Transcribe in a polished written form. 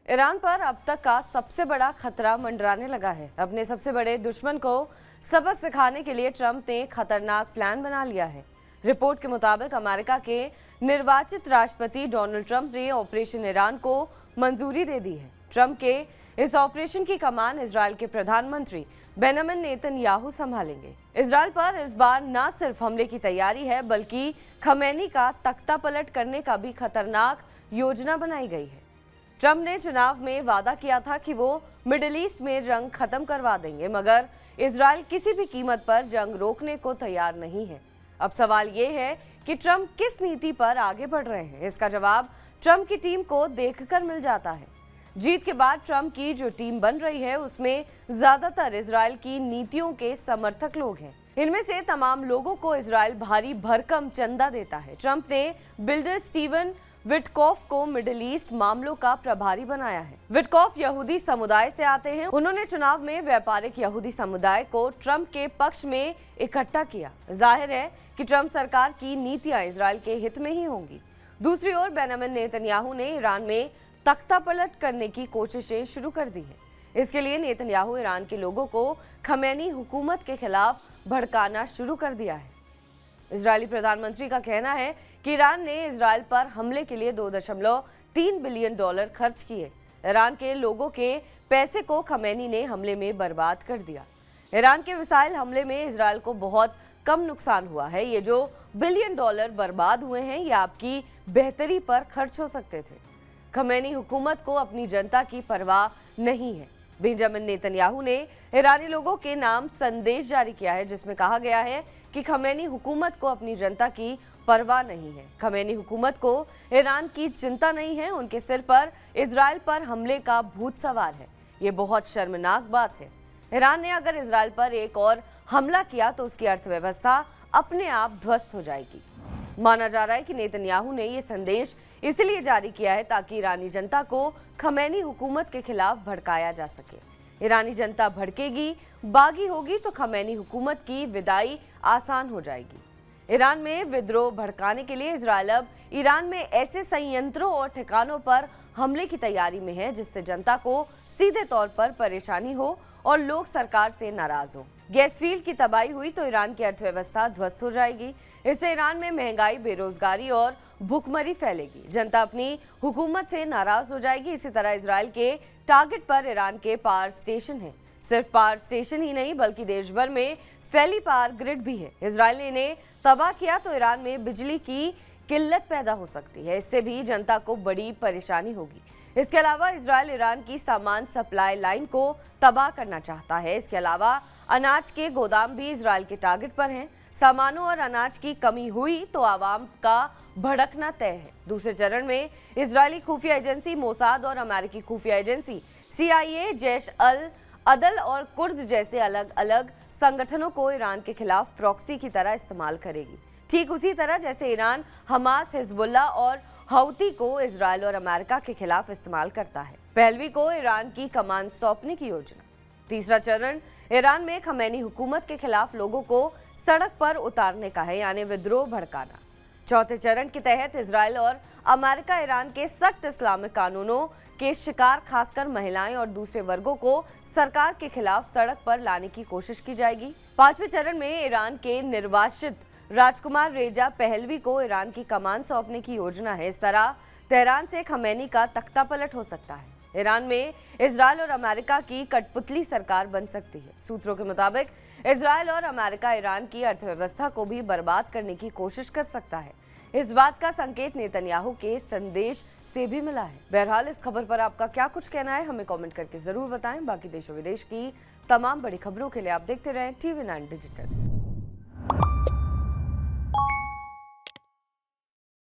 Iran पर अब तक का सबसे बड़ा खतरा मंडराने लगा है। अपने सबसे बड़े दुश्मन को सबक सिखाने के लिए ट्रंप ने खतरनाक प्लान बना लिया है। रिपोर्ट के मुताबिक अमेरिका के निर्वाचित राष्ट्रपति डोनाल्ड ट्रंप ने ऑपरेशन ईरान को मंजूरी दे दी है। ट्रंप के इस ऑपरेशन की कमान इजरायल के प्रधानमंत्री बेंजामिन नेतन्याहू संभालेंगे। इजरायल पर इस बार न सिर्फ हमले की तैयारी है, बल्कि खमेनी का तख्ता पलट करने का भी खतरनाक योजना बनाई गई है। ट्रंप ने चुनाव में वादा किया था कि वो मिडिल ईस्ट में जंग खत्म करवा देंगे, मगर इजरायल किसी भी कीमत पर जंग रोकने को तैयार नहीं है। अब सवाल ये है कि ट्रंप किस नीति पर आगे बढ़ रहे हैं। इसका जवाब ट्रंप की टीम को देखकर मिल जाता है। जीत के बाद ट्रंप की जो टीम बन रही है, उसमें ज्यादातर इजरायल की नीतियों के समर्थक लोग हैं। इनमें से तमाम लोगों को इजरायल भारी भरकम चंदा देता है। ट्रंप ने बिल्डर स्टीवन विटकॉफ को मिडिल ईस्ट मामलों का प्रभारी बनाया है। विटकॉफ यहूदी समुदाय से आते हैं। उन्होंने चुनाव में व्यापारिक यहूदी समुदाय को ट्रंप के पक्ष में इकट्ठा किया। जाहिर है कि ट्रंप सरकार की नीतियां इजरायल के हित में ही होंगी। दूसरी ओर बेंजामिन नेतन्याहू ने ईरान में तख्ता पलट करने की कोशिशें शुरू कर दी है। इसके लिए नेतन्याहू ईरान के लोगों को खमेनी हुकूमत के खिलाफ भड़काना शुरू कर दिया है। इजरायली प्रधानमंत्री का कहना है कि ईरान ने इजरायल पर हमले के लिए $2.3 बिलियन खर्च किए। ईरान के लोगों के पैसे को खमेनी ने हमले में बर्बाद कर दिया। ईरान के मिसाइल हमले में इजरायल को बहुत कम नुकसान हुआ है। ये जो $1 बिलियन बर्बाद हुए हैं, ये आपकी बेहतरी पर खर्च हो सकते थे। खमेनी हुकूमत को अपनी जनता की परवाह नहीं है। बेंजामिन नेतन्याहू ने ईरानी लोगों के नाम संदेश जारी किया है, जिसमें कहा गया है कि खमेनी हुकूमत को अपनी जनता की परवाह नहीं है। खमेनी हुकूमत को ईरान की चिंता नहीं है। उनके सिर पर इजरायल पर हमले का भूत सवार है। ये बहुत शर्मनाक बात है। ईरान ने अगर इजरायल पर एक और हमला किया तो उसकी अर्थव्यवस्था अपने आप ध्वस्त हो जाएगी। माना जा रहा है कि नेतन्याहू ने ये संदेश इसलिए जारी किया है ताकि ईरानी जनता को खमेनी हुकूमत के खिलाफ भड़काया जा सके। ईरानी जनता भड़केगी, बागी होगी तो खमेनी हुकूमत की विदाई आसान हो जाएगी। ईरान में विद्रोह भड़काने के लिए इजरायल अब ईरान में ऐसे संयंत्रों और ठिकानों पर हमले की तैयारी में है, जिससे जनता को सीधे तौर पर परेशानी हो और लोग सरकार से नाराज हो। गैस फील्ड की तबाही हुई तो ईरान की अर्थव्यवस्था ध्वस्त हो जाएगी। इससे ईरान में महंगाई, बेरोजगारी और भूखमरी फैलेगी। जनता अपनी हुकूमत से नाराज हो जाएगी। इसी तरह इजरायल के टारगेट पर ईरान के पावर स्टेशन है। सिर्फ पावर स्टेशन ही नहीं, बल्कि देश भर में फैली पावर ग्रिड भी है। इजरायल ने इन्हें तबाह किया तो ईरान में बिजली की किल्लत पैदा हो सकती है। इससे भी जनता को बड़ी परेशानी होगी। इसके अलावा इजरायल ईरान की सामान सप्लाई लाइन को तबाह करना चाहता है। इसके अलावा अनाज के गोदाम भी इजरायल के टारगेट पर हैं। सामानों और अनाज की कमी हुई तो आवाम का भड़कना तय है। दूसरे चरण में इजरायली खुफिया एजेंसी मोसाद और अमेरिकी खुफिया एजेंसी CIA, जैश अल अदल और कुर्द जैसे अलग अलग संगठनों को ईरान के खिलाफ प्रॉक्सी की तरह इस्तेमाल करेगी। ठीक उसी तरह जैसे ईरान हमास, हिजबुल्ला और हौती को इजरायल और अमेरिका के खिलाफ इस्तेमाल करता है। पहलवी को ईरान की कमान सौंपने की योजना। तीसरा चरण ईरान में खमेनी हुकूमत के खिलाफ लोगों को सड़क पर उतारने का है, यानी विद्रोह भड़काना। चौथे चरण के तहत इजरायल और अमेरिका ईरान के सख्त इस्लामिक कानूनों के शिकार खासकर महिलाएं और दूसरे वर्गों को सरकार के खिलाफ सड़क पर लाने की कोशिश की जाएगी। पांचवें चरण में ईरान के निर्वासित राजकुमार रेजा पहलवी को ईरान की कमान सौंपने की योजना है। इस तरह तेहरान से खमेनी का तख्ता पलट हो सकता है। ईरान में इजरायल और अमेरिका की कठपुतली सरकार बन सकती है। सूत्रों के मुताबिक इजरायल और अमेरिका ईरान की अर्थव्यवस्था को भी बर्बाद करने की कोशिश कर सकता है। इस बात का संकेत नेतन्याहू के संदेश से भी मिला है। बहरहाल इस खबर पर आपका क्या कुछ कहना है, हमें कमेंट करके जरूर बताएं। बाकी देश और विदेश की तमाम बड़ी खबरों के लिए आप देखते रहें TV9 डिजिटल।